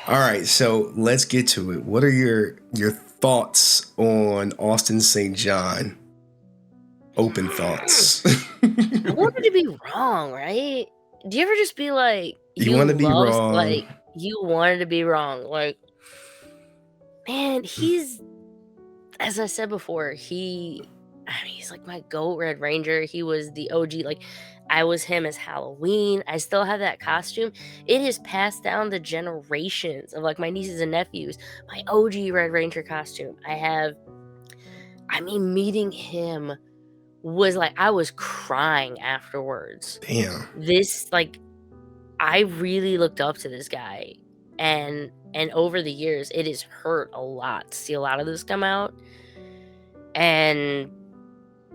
All right, so let's get to it. What are your thoughts on Austin St. John? Open thoughts. I wanted to be wrong, right? Do you ever just be like, You want to be wrong. you wanted to be wrong? Like, man, as I said before, he's like my GOAT Red Ranger. He was the OG. Like, I was him as Halloween. I still have that costume. It has passed down the generations of like my nieces and nephews. My OG Red Ranger costume. Meeting him was like, I was crying afterwards. Damn. I really looked up to this guy, and over the years, it has hurt a lot to see a lot of this come out, and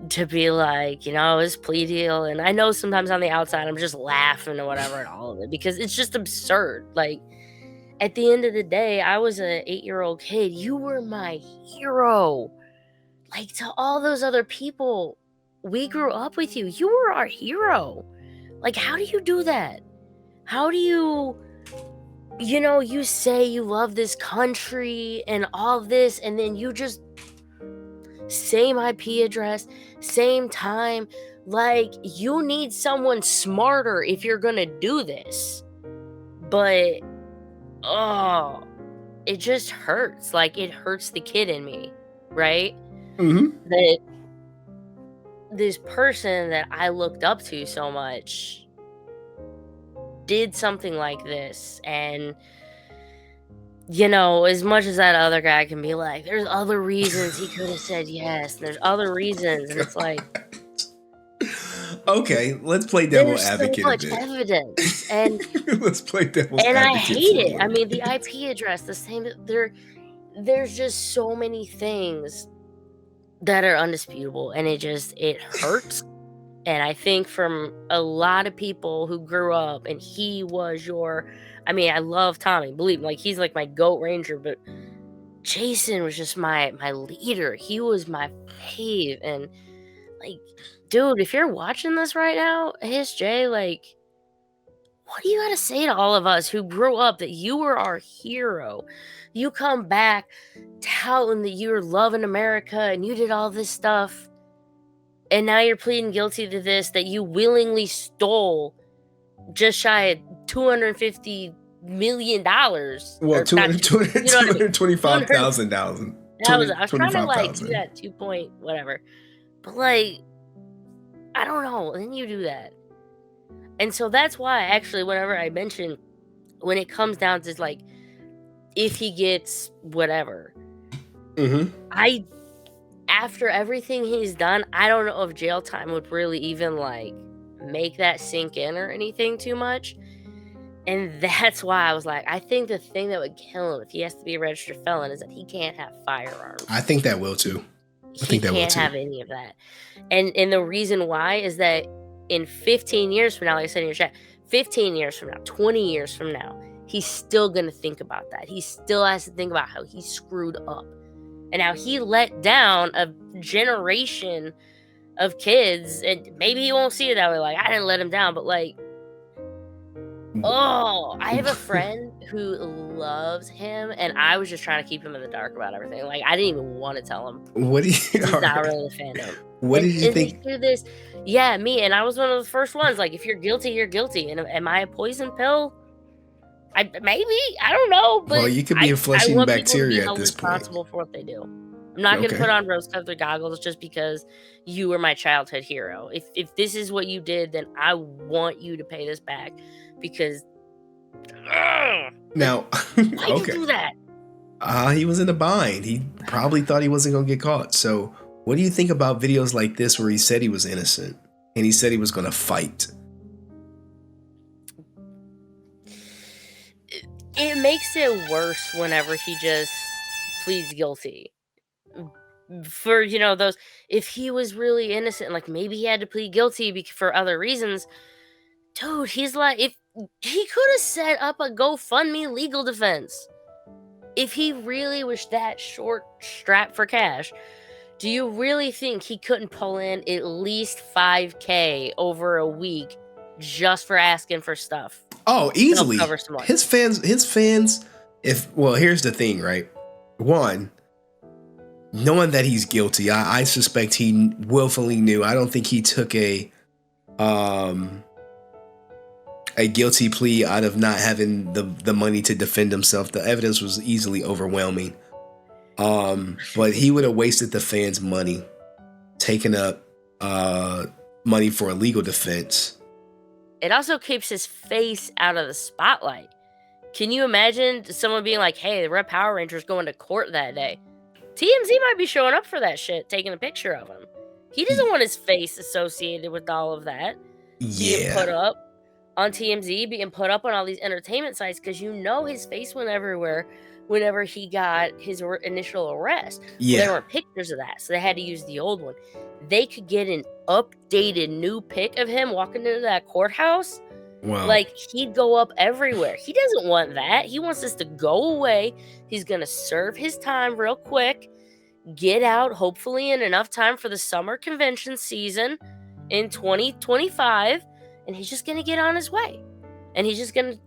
to be like, his plea deal, and I know sometimes on the outside, I'm just laughing or whatever at all of it, because it's just absurd. Like, at the end of the day, I was a 8-year-old kid. You were my hero. Like, to all those other people, we grew up with you. You were our hero. Like, how do you do that? How do you say you love this country and all this, and then you just same IP address, same time. Like, you need someone smarter if you're gonna do this. But, oh, it just hurts. Like, it hurts the kid in me, right? Mm-hmm. That this person that I looked up to so much did something like this, and as much as that other guy can be like, there's other reasons he could have said yes, and there's other reasons, and it's like, okay, let's play devil there's so advocate much a bit. evidence, and Let's play devil's and I advocate hate for a it. I little mean, the bit. IP address, the same. There's just so many things that are undisputable, and it hurts. And I think from a lot of people who grew up, and he was I love Tommy, believe me, like, he's like my GOAT Ranger, but Jason was just my leader. He was my fave. And like, dude, if you're watching this right now, ASJ, like, what do you gotta say to all of us who grew up that you were our hero? You come back touting that you're loving America and you did all this stuff, and now you're pleading guilty to this that you willingly stole just shy of $250 million. Well, Or not, you know what I mean? $225,000. I was trying to like do 25,000. that 2 point whatever. But like, I don't know. Then you do that. And so that's why actually whenever I mention, when it comes down to like, if he gets whatever, Mm-hmm. after everything he's done, I don't know if jail time would really even like make that sink in or anything too much. And that's why I was like, I think the thing that would kill him if he has to be a registered felon is that he can't have firearms. I think that will too. He can't have any of that. And the reason why is that in 15 years from now, like I said in your chat, 15 years from now, 20 years from now, he's still going to think about that. He still has to think about how he screwed up and how he let down a generation of kids. And maybe he won't see it that way. Like, I didn't let him down, but like, oh, I have a friend who loves him, and I was just trying to keep him in the dark about everything. Like, I didn't even want to tell him. What do you? He's not really a fan of him. What did you think? Through this, yeah, me, and I was one of the first ones. Like, if you're guilty, you're guilty. And am I a poison pill? I don't know, but Well, you could be a flesh-eating want bacteria people to be at this point. responsible for what they do. I'm not going to put on rose-colored goggles just because you were my childhood hero. If this is what you did, then I want you to pay this back, because now, why'd you do that? He was in a bind. He probably thought he wasn't going to get caught. So what do you think about videos like this where he said he was innocent and he said he was going to fight? It makes it worse whenever he just pleads guilty. For, those, if he was really innocent, like maybe he had to plead guilty for other reasons. Dude, he's like, if he could have set up a GoFundMe legal defense. If he really was that short strapped for cash, do you really think he couldn't pull in at least $5,000 over a week just for asking for stuff? Oh, easily. Cover some money? His fans Here's the thing, right? One, knowing that he's guilty, I suspect he willfully knew. I don't think he took a guilty plea out of not having the money to defend himself. The evidence was easily overwhelming. But he would have wasted the fans' money, taking up money for a legal defense. It also keeps his face out of the spotlight. Can you imagine someone being like, hey, the Red Power Ranger's going to court that day? TMZ might be showing up for that shit, taking a picture of him. He doesn't want his face associated with all of that. Being put up on TMZ, being put up on all these entertainment sites, because you know his face went everywhere whenever he got his initial arrest. Yeah. Well, there weren't pictures of that, so they had to use the old one. They could get an updated new pic of him walking into that courthouse. Wow. Like, he'd go up everywhere. He doesn't want that. He wants this to go away. He's going to serve his time real quick, get out, hopefully in enough time for the summer convention season in 2025, and he's just going to get on his way. And he's just going to,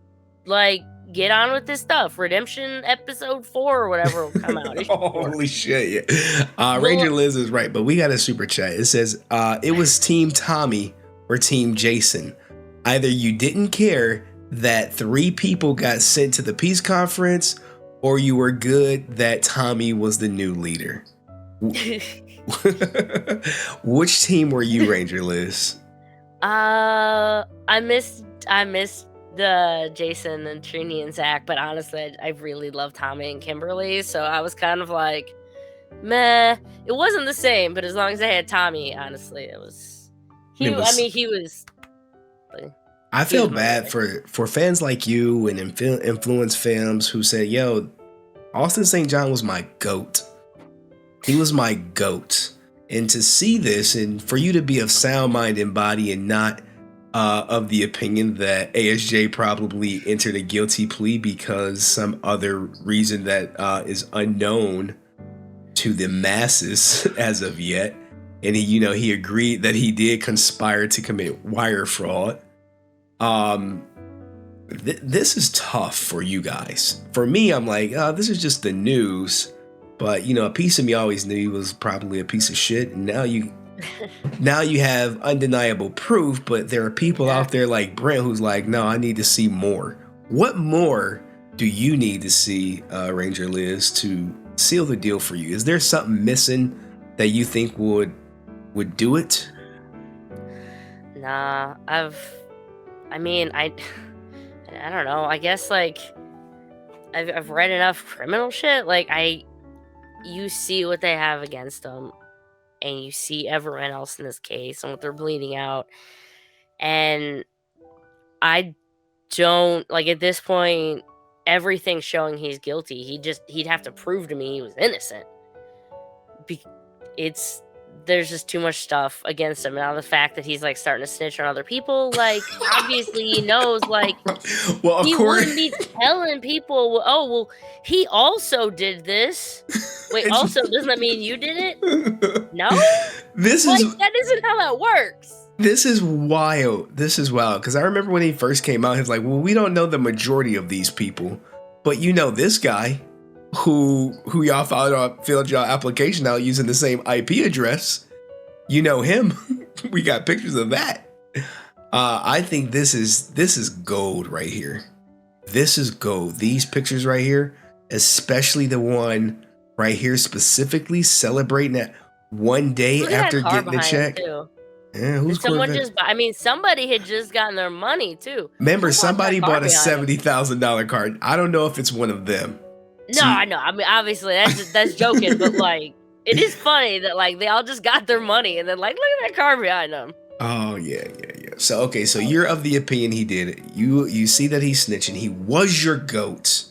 like, get on with this stuff. Redemption episode 4 or whatever will come out. Holy shit, yeah. Ranger Liz is right, but we got a super chat. It says, it was Team Tommy or Team Jason. Either you didn't care that 3 people got sent to the peace conference, or you were good that Tommy was the new leader. Which team were you, Ranger Liz? I missed the Jason and Trini and Zach, but honestly, I really love Tommy and Kimberly, so I was kind of like, meh. It wasn't the same, but as long as I had Tommy, honestly, it was. He was. I feel bad for fans like you and influence fans who said, yo, Austin St. John was my GOAT. He was my GOAT. And to see this, and for you to be of sound mind and body and not of the opinion that ASJ probably entered a guilty plea because some other reason that is unknown to the masses as of yet. And he agreed that he did conspire to commit wire fraud. This is tough for you guys. For me, I'm like, this is just the news. But a piece of me always knew he was probably a piece of shit. And now you have undeniable proof. But there are people out there like Brent who's like, no, I need to see more. What more do you need to see, Ranger Liz, to seal the deal for you? Is there something missing that you think would do it? Nah, I don't know. I guess, like, I've read enough criminal shit. Like, you see what they have against them, and you see everyone else in this case and what they're bleeding out. And I don't, like, at this point, everything's showing he's guilty. He'd have to prove to me he was innocent. There's just too much stuff against him. Now the fact that he's like starting to snitch on other people, like, obviously he knows, like, well, of he course wouldn't be telling people, oh, well, he also did this. Wait, also, doesn't that mean you did it? No? That isn't how that works. This is wild. Because I remember when he first came out, he was like, well, we don't know the majority of these people, but this guy who y'all filled y'all application out using the same IP address. Him. We got pictures of that. I think this is gold right here. This is gold. These pictures right here, especially the one right here specifically celebrating that one day after getting the check. Yeah, who's somebody had just gotten their money too. Remember, somebody bought a $70,000 card. I don't know if it's one of them. No, I know. I mean, obviously that's joking, but like, it is funny that like they all just got their money and then like, look at that car behind them. Oh yeah. So you're of the opinion he did it. You see that he's snitching. He was your GOAT.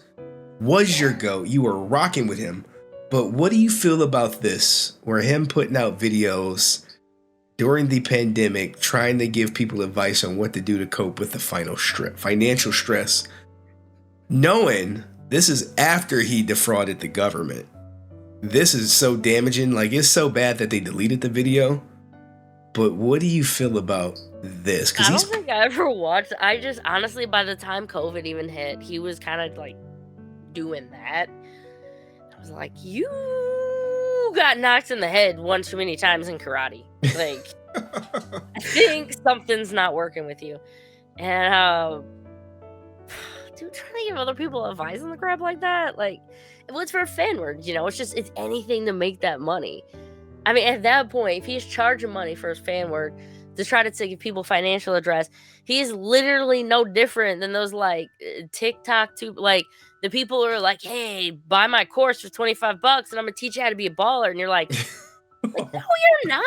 You were rocking with him. But what do you feel about this? Where him putting out videos during the pandemic, trying to give people advice on what to do to cope with the financial stress, knowing this is after he defrauded the government. This is so damaging. Like, it's so bad that they deleted the video. But what do you feel about this? I don't think I ever watched. I just honestly, by the time COVID even hit, he was kind of like doing that. I was like, you got knocked in the head one too many times in karate. Like, I think something's not working with you. And dude, trying to give other people advice on the crap like that, like, what's for a fan word? You know, it's anything to make that money. I mean, at that point, if he's charging money for his fan word to try to give people financial address, he's literally no different than those like TikTok like the people who are like, hey, buy my course for $25 and I'm gonna teach you how to be a baller, and you're like, no, you're not.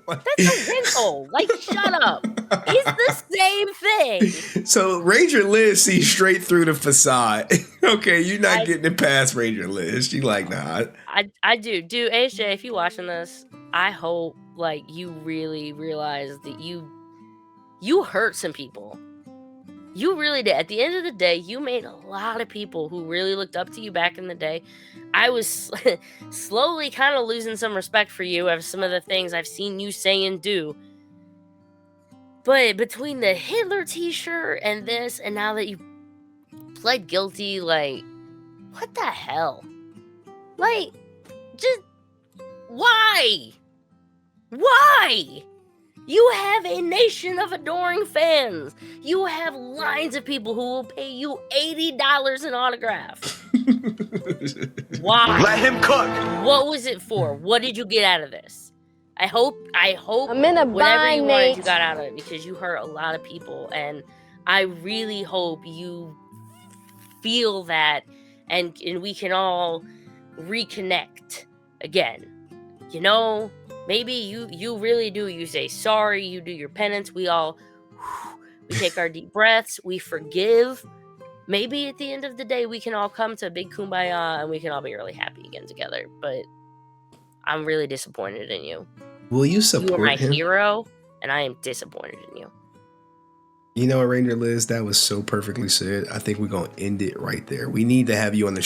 That's a rental. Like, shut up. It's the same thing. So Ranger Liz sees straight through the facade. Okay, you're not getting it past Ranger Liz. She like, nah. I do. Dude, AJ, if you watching this, I hope like you really realize that you hurt some people. You really did. At the end of the day, you made a lot of people who really looked up to you back in the day. I was slowly kind of losing some respect for you of some of the things I've seen you say and do. But between the Hitler t-shirt and this, and now that you pled guilty, like, what the hell? Like, just, why? Why? You have a nation of adoring fans. You have lines of people who will pay you $80 an autograph. Why? Let him cook. What was it for? What did you get out of this? I hope I'm in a whatever bind, you wanted, mate. you got out of it, because you hurt a lot of people, and I really hope you feel that, and we can all reconnect again. You know, maybe you really do. You say sorry, you do your penance. We take our deep breaths, we forgive. Maybe at the end of the day, we can all come to a big kumbaya and we can all be really happy again together. But I'm really disappointed in you. Will you support him? You are my hero, and I am disappointed in you. You know what, Ranger Liz, that was so perfectly said. I think we're going to end it right there. We need to have you on the